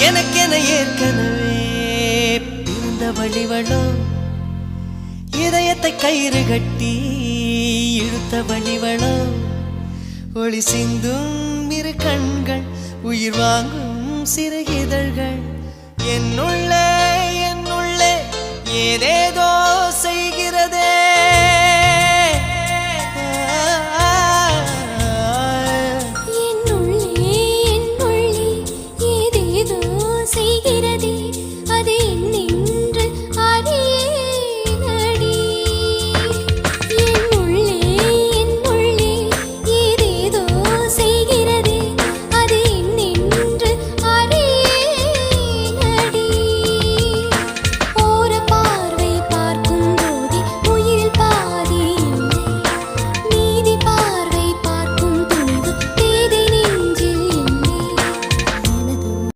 எனக்கென ஏற்கனவே பிறந்த வழிவளோ இதயத்தை கயிறு கட்டி இழுத்த வழிவளோ ஒளி சிந்தும் இரு கண்கள் உயிர் வாங்கும் சிறு இதழ்கள் என்னுள்ளே என்னுள்ளே ஏதே